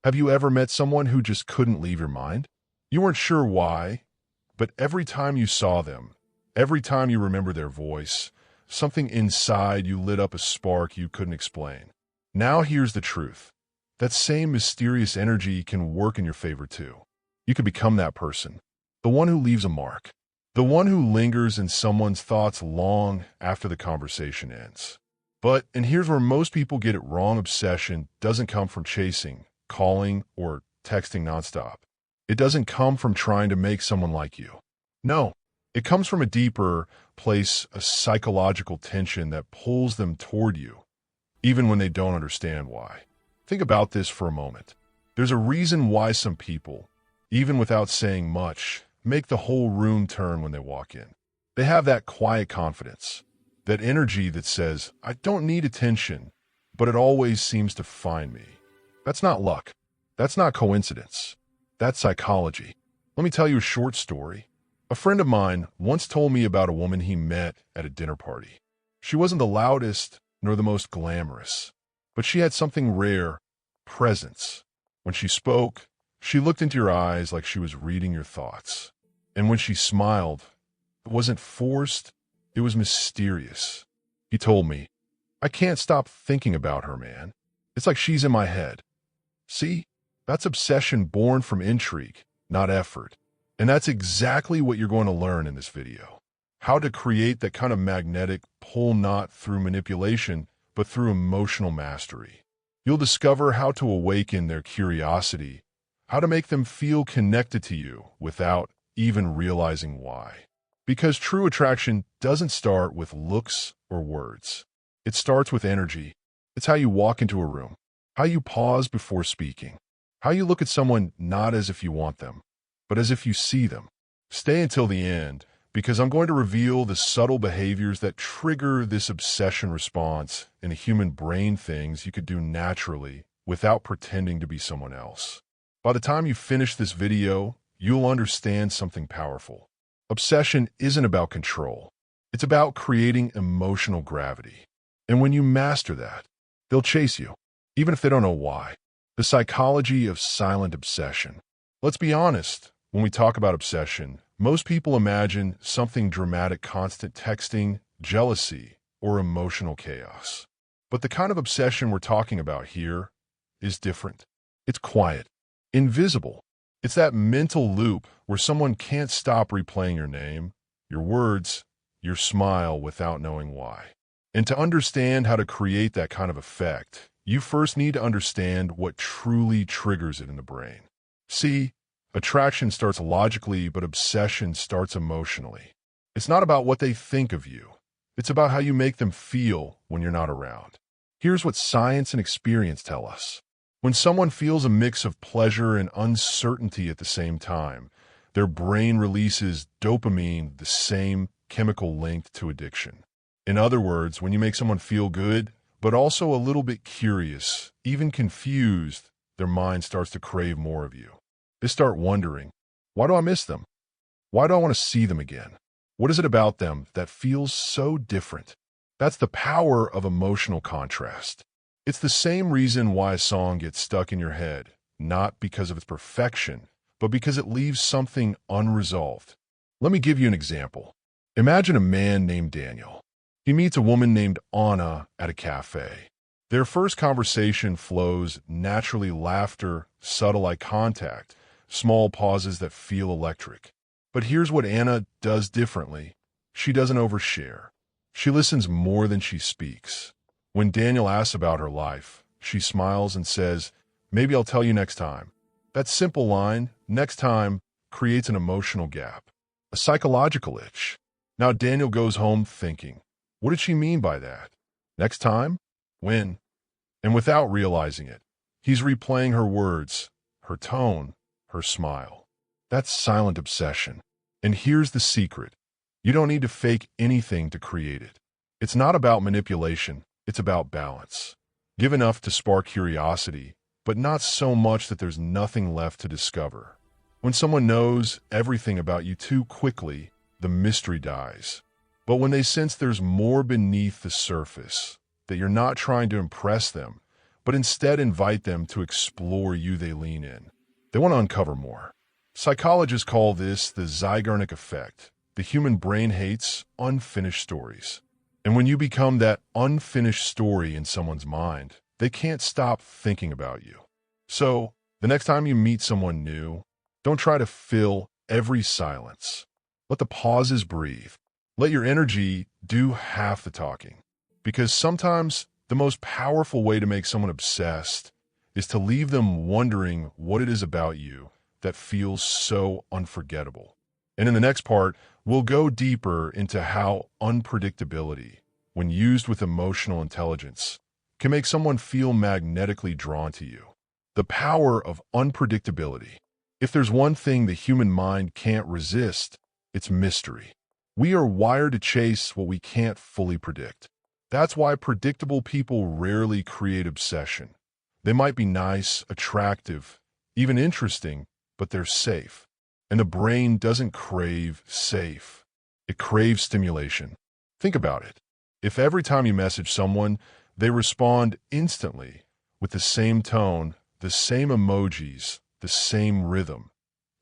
Have you ever met someone who just couldn't leave your mind? You weren't sure why, but every time you saw them, every time you remember their voice, something inside you lit up a spark you couldn't explain. Now here's the truth. That same mysterious energy can work in your favor too. You could become that person, the one who leaves a mark, the one who lingers in someone's thoughts long after the conversation ends. And here's where most people get it wrong: obsession doesn't come from chasing, calling, or texting nonstop. It doesn't come from trying to make someone like you. No, it comes from a deeper place, a psychological tension that pulls them toward you, even when they don't understand why. Think about this for a moment. There's a reason why some people, even without saying much, make the whole room turn when they walk in. They have that quiet confidence, that energy that says, I don't need attention, but it always seems to find me. That's not luck. That's not coincidence. That's psychology. Let me tell you a short story. A friend of mine once told me about a woman he met at a dinner party. She wasn't the loudest nor the most glamorous, but she had something rare: presence. When she spoke, she looked into your eyes like she was reading your thoughts. And when she smiled, it wasn't forced, it was mysterious. He told me, I can't stop thinking about her, man. It's like she's in my head. See, that's obsession born from intrigue, not effort. And that's exactly what you're going to learn in this video. How to create that kind of magnetic pull, not through manipulation, but through emotional mastery. You'll discover how to awaken their curiosity, how to make them feel connected to you without even realizing why. Because true attraction doesn't start with looks or words. It starts with energy. It's how you walk into a room, how you pause before speaking, how you look at someone not as if you want them, but as if you see them. Stay until the end, because I'm going to reveal the subtle behaviors that trigger this obsession response in a human brain, things you could do naturally without pretending to be someone else. By the time you finish this video, you'll understand something powerful. Obsession isn't about control. It's about creating emotional gravity. And when you master that, they'll chase you, even if they don't know why. The psychology of silent obsession. Let's be honest, when we talk about obsession, most people imagine something dramatic: constant texting, jealousy, or emotional chaos. But the kind of obsession we're talking about here is different. It's quiet, invisible. It's that mental loop where someone can't stop replaying your name, your words, your smile without knowing why. And to understand how to create that kind of effect, you first need to understand what truly triggers it in the brain. See, attraction starts logically, but obsession starts emotionally. It's not about what they think of you. It's about how you make them feel when you're not around. Here's what science and experience tell us. When someone feels a mix of pleasure and uncertainty at the same time, their brain releases dopamine, the same chemical linked to addiction. In other words, when you make someone feel good, but also a little bit curious, even confused, their mind starts to crave more of you. They start wondering, why do I miss them? Why do I want to see them again? What is it about them that feels so different? That's the power of emotional contrast. It's the same reason why a song gets stuck in your head, not because of its perfection, but because it leaves something unresolved. Let me give you an example. Imagine a man named Daniel. He meets a woman named Anna at a cafe. Their first conversation flows naturally: laughter, subtle eye contact, small pauses that feel electric. But here's what Anna does differently. She doesn't overshare. She listens more than she speaks. When Daniel asks about her life, she smiles and says, maybe I'll tell you next time. That simple line, next time, creates an emotional gap, a psychological itch. Now Daniel goes home thinking, what did she mean by that? Next time? When? And without realizing it, he's replaying her words, her tone, her smile. That's silent obsession. And here's the secret. You don't need to fake anything to create it. It's not about manipulation. It's about balance. Give enough to spark curiosity, but not so much that there's nothing left to discover. When someone knows everything about you too quickly, the mystery dies. But when they sense there's more beneath the surface, that you're not trying to impress them, but instead invite them to explore you. They lean in. They want to uncover more. Psychologists call this the Zeigarnik effect. The human brain hates unfinished stories. And when you become that unfinished story in someone's mind, they can't stop thinking about you. So, the next time you meet someone new, don't try to fill every silence. Let the pauses breathe. Let your energy do half the talking. Because sometimes the most powerful way to make someone obsessed is to leave them wondering what it is about you that feels so unforgettable. And in the next part, we'll go deeper into how unpredictability, when used with emotional intelligence, can make someone feel magnetically drawn to you. The power of unpredictability. If there's one thing the human mind can't resist, it's mystery. We are wired to chase what we can't fully predict. That's why predictable people rarely create obsession. They might be nice, attractive, even interesting, but they're safe. And the brain doesn't crave safe. It craves stimulation. Think about it. If every time you message someone, they respond instantly with the same tone, the same emojis, the same rhythm,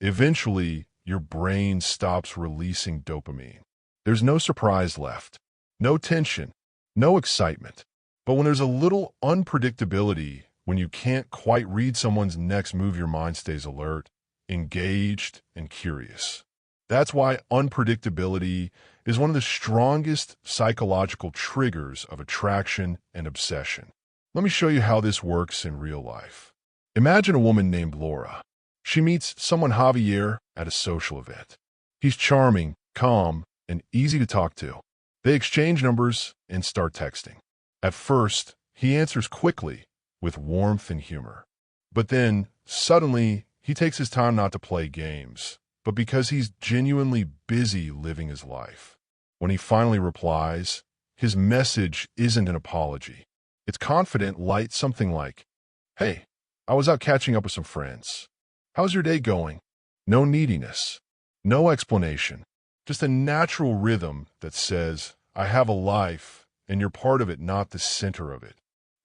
eventually your brain stops releasing dopamine. There's no surprise left, no tension, no excitement. But when there's a little unpredictability, when you can't quite read someone's next move, your mind stays alert, engaged, and curious. That's why unpredictability is one of the strongest psychological triggers of attraction and obsession. Let me show you how this works in real life. Imagine a woman named Laura. She meets someone Javier at a social event. He's charming, calm, and easy to talk to. They exchange numbers and start texting. At first, he answers quickly, with warmth and humor. But then, suddenly, he takes his time not to play games, but because he's genuinely busy living his life. When he finally replies, his message isn't an apology. It's confident, light, something like, "Hey, I was out catching up with some friends. How's your day going?" No neediness, no explanation, just a natural rhythm that says, "I have a life, and you're part of it, not the center of it."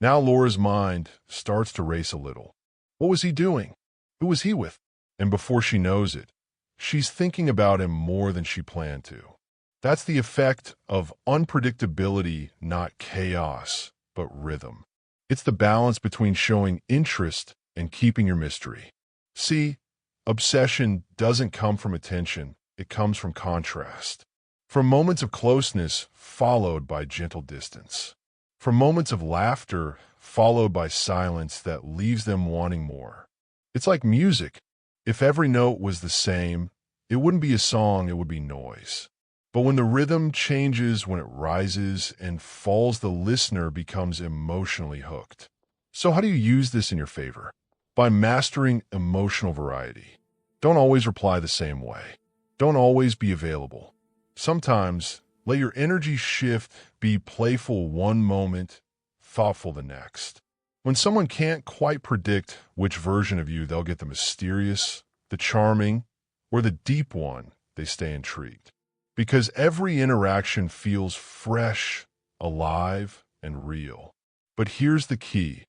Now Laura's mind starts to race a little. What was he doing? Who was he with? And before she knows it, she's thinking about him more than she planned to. That's the effect of unpredictability, not chaos, but rhythm. It's the balance between showing interest and keeping your mystery. See, obsession doesn't come from attention, it comes from contrast. From moments of closeness followed by gentle distance. From moments of laughter followed by silence that leaves them wanting more. It's like music. If every note was the same, it wouldn't be a song, it would be noise. But when the rhythm changes, when it rises and falls, the listener becomes emotionally hooked. So how do you use this in your favor? By mastering emotional variety. Don't always reply the same way. Don't always be available. Sometimes, let your energy shift, be playful one moment, thoughtful the next. When someone can't quite predict which version of you they'll get, the mysterious, the charming, or the deep one, they stay intrigued. Because every interaction feels fresh, alive, and real. But here's the key.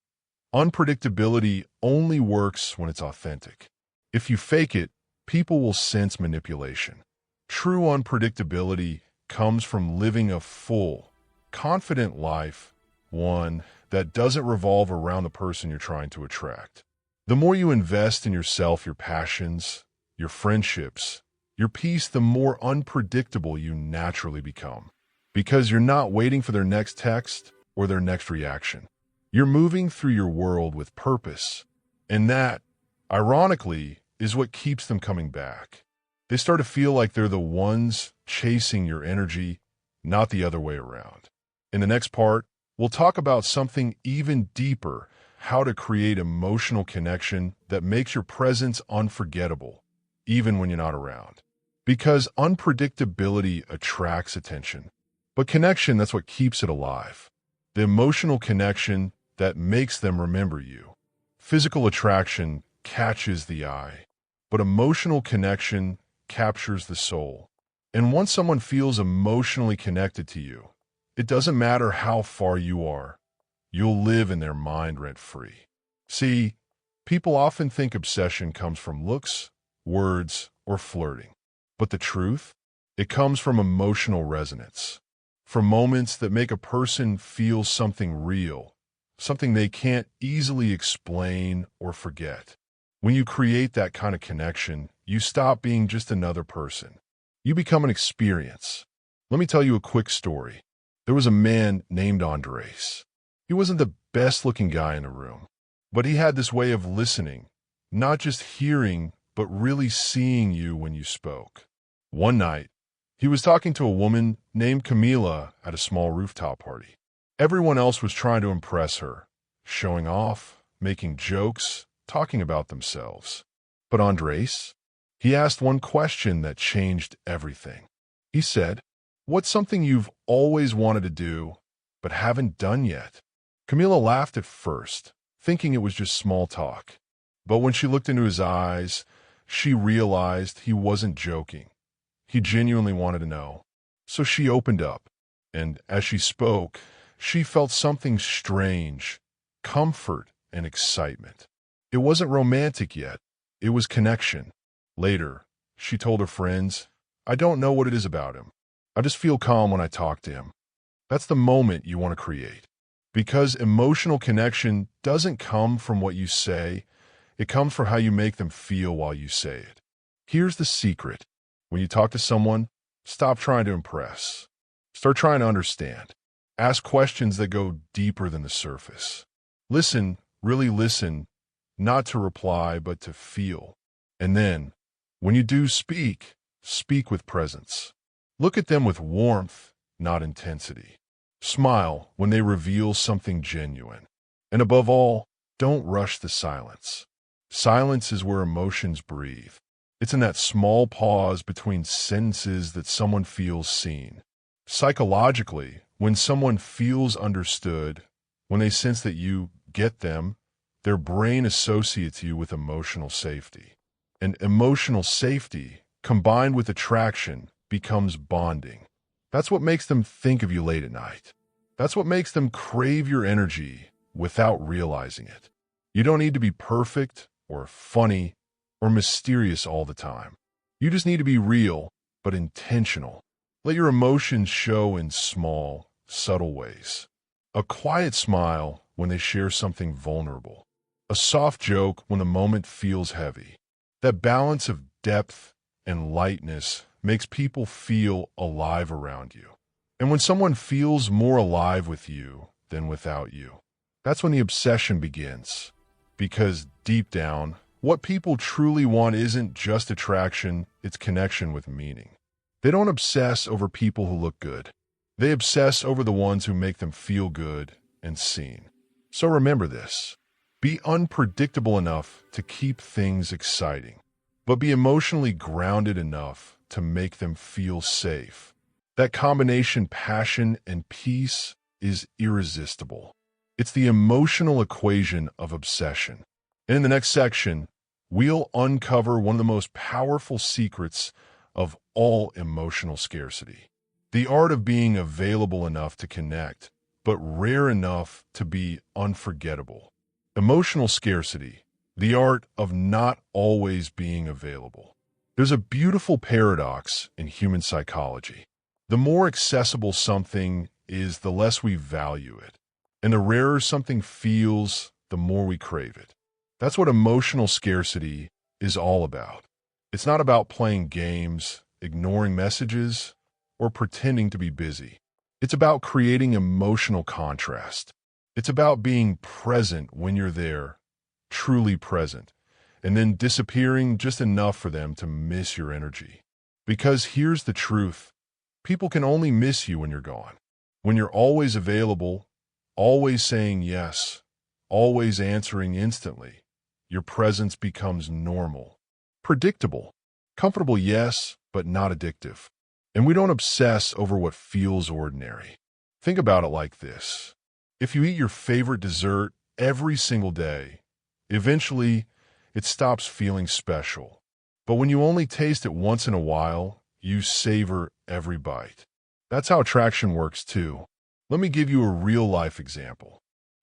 Unpredictability only works when it's authentic. If you fake it, people will sense manipulation. True unpredictability comes from living a full, confident life, one that doesn't revolve around the person you're trying to attract. The more you invest in yourself, your passions, your friendships, your peace, the more unpredictable you naturally become. Because you're not waiting for their next text or their next reaction. You're moving through your world with purpose. And that, ironically, is what keeps them coming back. They start to feel like they're the ones chasing your energy, not the other way around. In the next part, we'll talk about something even deeper, how to create emotional connection that makes your presence unforgettable, even when you're not around. Because unpredictability attracts attention. But connection, that's what keeps it alive. The emotional connection that makes them remember you. Physical attraction catches the eye, but emotional connection captures the soul. And once someone feels emotionally connected to you, it doesn't matter how far you are. you'll live in their mind rent-free. See, people often think obsession comes from looks, words, or flirting. But the truth? It comes from emotional resonance, from moments that make a person feel something real, something they can't easily explain or forget. When you create that kind of connection, you stop being just another person. You become an experience. Let me tell you a quick story. There was a man named Andres. He wasn't the best-looking guy in the room, but he had this way of listening, not just hearing, but really seeing you when you spoke. One night, he was talking to a woman named Camila at a small rooftop party. Everyone else was trying to impress her, showing off, making jokes, talking about themselves. But Andres, he asked one question that changed everything. He said, "What's something you've always wanted to do, but haven't done yet?" Camila laughed at first, thinking it was just small talk. But when she looked into his eyes, she realized he wasn't joking. He genuinely wanted to know. So she opened up, and as she spoke, she felt something strange, comfort and excitement. It wasn't romantic yet. It was connection. Later, she told her friends, "I don't know what it is about him. I just feel calm when I talk to him." That's the moment you want to create. Because emotional connection doesn't come from what you say, it comes from how you make them feel while you say it. Here's the secret. When you talk to someone, stop trying to impress. Start trying to understand. Ask questions that go deeper than the surface. Listen, really listen, not to reply, but to feel. And then, when you do speak, speak with presence. Look at them with warmth, not intensity. Smile when they reveal something genuine. And above all, don't rush the silence. Silence is where emotions breathe. It's in that small pause between sentences that someone feels seen. Psychologically, when someone feels understood, when they sense that you get them, their brain associates you with emotional safety. And emotional safety, combined with attraction, becomes bonding. That's what makes them think of you late at night. That's what makes them crave your energy without realizing it. You don't need to be perfect or funny or mysterious all the time. You just need to be real, but intentional. Let your emotions show in small, subtle ways. A quiet smile when they share something vulnerable. A soft joke when the moment feels heavy. That balance of depth and lightness makes people feel alive around you. And when someone feels more alive with you than without you, that's when the obsession begins. Because deep down, what people truly want isn't just attraction, it's connection with meaning. They don't obsess over people who look good. They obsess over the ones who make them feel good and seen. So remember this. Be unpredictable enough to keep things exciting, but be emotionally grounded enough to make them feel safe. That combination, passion and peace, is irresistible. It's the emotional equation of obsession. And in the next section, we'll uncover one of the most powerful secrets of all emotional scarcity. The art of being available enough to connect, but rare enough to be unforgettable. Emotional scarcity, the art of not always being available. There's a beautiful paradox in human psychology. The more accessible something is, the less we value it. And the rarer something feels, the more we crave it. That's what emotional scarcity is all about. It's not about playing games, ignoring messages, or pretending to be busy. It's about creating emotional contrast. It's about being present when you're there, truly present, and then disappearing just enough for them to miss your energy. Because here's the truth. People can only miss you when you're gone. When you're always available, always saying yes, always answering instantly, your presence becomes normal, predictable, comfortable, yes, but not addictive. And we don't obsess over what feels ordinary. Think about it like this. If you eat your favorite dessert every single day, eventually it stops feeling special. But when you only taste it once in a while, you savor every bite. That's how attraction works too. Let me give you a real-life example.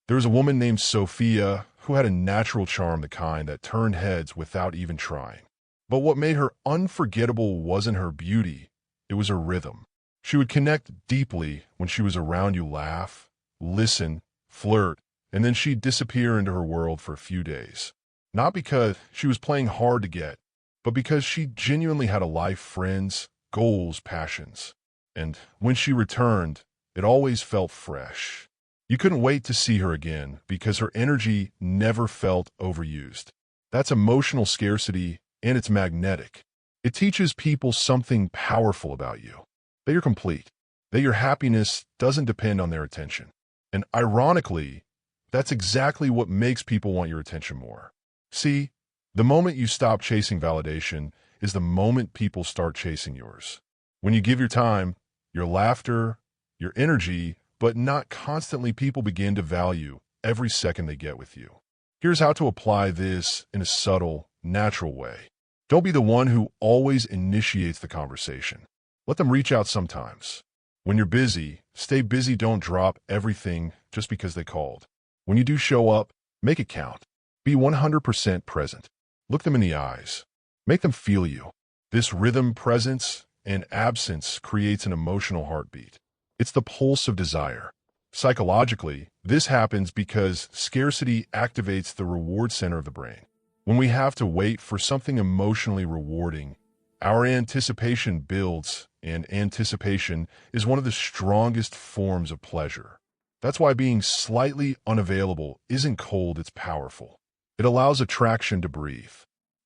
There was a woman named Sophia who had a natural charm, the kind that turned heads without even trying. But what made her unforgettable wasn't her beauty, it was her rhythm. She would connect deeply when she was around you, laugh, listen, flirt, and then she'd disappear into her world for a few days. Not because she was playing hard to get, but because she genuinely had a life, friends, goals, passions. And when she returned, it always felt fresh. You couldn't wait to see her again because her energy never felt overused. That's emotional scarcity, and it's magnetic. It teaches people something powerful about you, that you're complete, that your happiness doesn't depend on their attention. And ironically, that's exactly what makes people want your attention more. See, the moment you stop chasing validation is the moment people start chasing yours. When you give your time, your laughter, your energy, but not constantly, people begin to value every second they get with you. Here's how to apply this in a subtle, natural way. Don't be the one who always initiates the conversation. Let them reach out sometimes. When you're busy, stay busy. Don't drop everything just because they called. When you do show up, make it count. Be 100% present. Look them in the eyes. Make them feel you. This rhythm, presence, and absence creates an emotional heartbeat. It's the pulse of desire. Psychologically, this happens because scarcity activates the reward center of the brain. When we have to wait for something emotionally rewarding, our anticipation builds, and anticipation is one of the strongest forms of pleasure. That's why being slightly unavailable isn't cold, it's powerful. It allows attraction to breathe.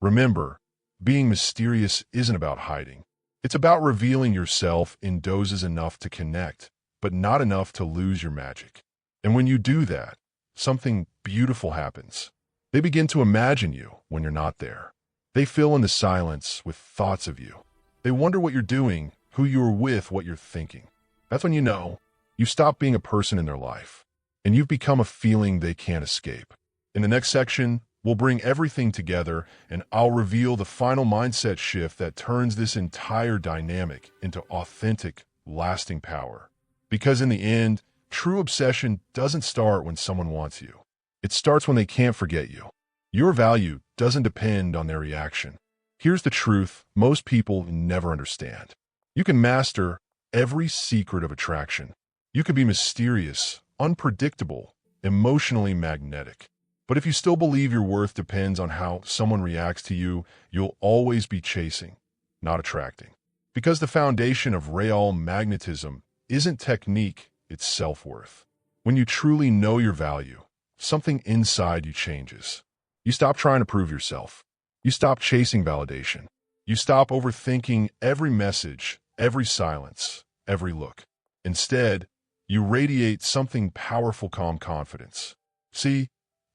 Remember, being mysterious isn't about hiding. It's about revealing yourself in doses enough to connect, but not enough to lose your magic. And when you do that, something beautiful happens. They begin to imagine you when you're not there. They fill in the silence with thoughts of you. They wonder what you're doing, who you're with, what you're thinking. That's when you know you stop being a person in their life, and you've become a feeling they can't escape. In the next section, we'll bring everything together, and I'll reveal the final mindset shift that turns this entire dynamic into authentic, lasting power. Because in the end, true obsession doesn't start when someone wants you. It starts when they can't forget you. Your value doesn't depend on their reaction. Here's the truth most people never understand. You can master every secret of attraction. You can be mysterious, unpredictable, emotionally magnetic. But if you still believe your worth depends on how someone reacts to you, you'll always be chasing, not attracting. Because the foundation of real magnetism isn't technique, it's self-worth. When you truly know your value, something inside you changes. You stop trying to prove yourself. You stop chasing validation. You stop overthinking every message, every silence, every look. Instead, you radiate something powerful, calm confidence. See,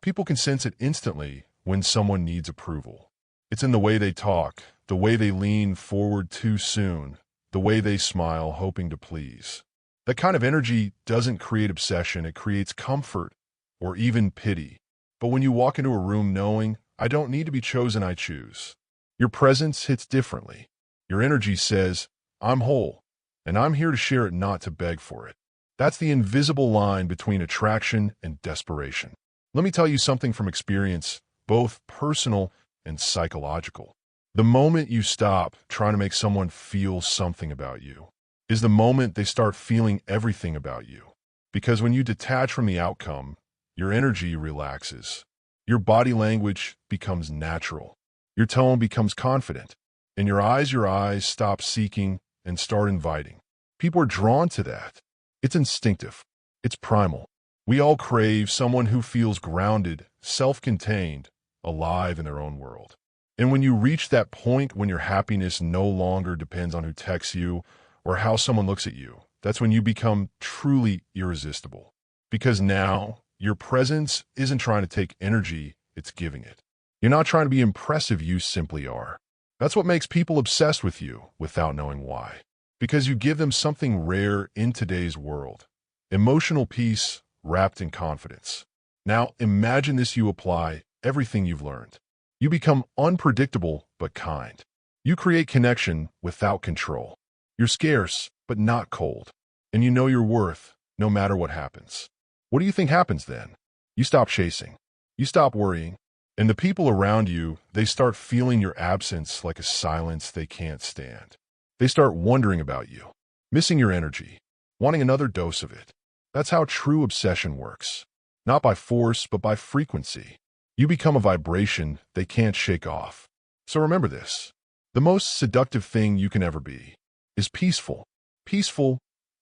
people can sense it instantly when someone needs approval. It's in the way they talk, the way they lean forward too soon, the way they smile, hoping to please. That kind of energy doesn't create obsession, it creates comfort or even pity. But when you walk into a room knowing, I don't need to be chosen, I choose, your presence hits differently. Your energy says, I'm whole, and I'm here to share it, not to beg for it. That's the invisible line between attraction and desperation. Let me tell you something from experience, both personal and psychological. The moment you stop trying to make someone feel something about you is the moment they start feeling everything about you. Because when you detach from the outcome, your energy relaxes. Your body language becomes natural. Your tone becomes confident. And your eyes stop seeking and start inviting. People are drawn to that. It's instinctive. It's primal. We all crave someone who feels grounded, self-contained, alive in their own world. And when you reach that point when your happiness no longer depends on who texts you or how someone looks at you, that's when you become truly irresistible. Because now, your presence isn't trying to take energy, it's giving it. You're not trying to be impressive, you simply are. That's what makes people obsessed with you without knowing why. Because you give them something rare in today's world. Emotional peace wrapped in confidence. Now imagine this, you apply everything you've learned. You become unpredictable but kind. You create connection without control. You're scarce but not cold. And you know your worth no matter what happens. What do you think happens then? You stop chasing. You stop worrying. And the people around you, they start feeling your absence like a silence they can't stand. They start wondering about you, missing your energy, wanting another dose of it. That's how true obsession works. Not by force, but by frequency. You become a vibration they can't shake off. So remember this. The most seductive thing you can ever be is peaceful. Peaceful,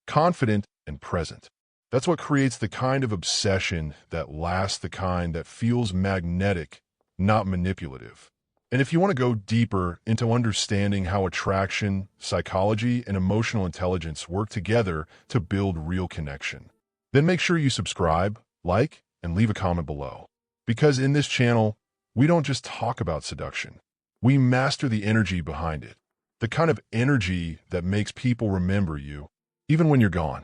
confident, and present. That's what creates the kind of obsession that lasts, the kind that feels magnetic, not manipulative. And if you want to go deeper into understanding how attraction, psychology, and emotional intelligence work together to build real connection, then make sure you subscribe, like, and leave a comment below. Because in this channel, we don't just talk about seduction. We master the energy behind it. The kind of energy that makes people remember you, even when you're gone.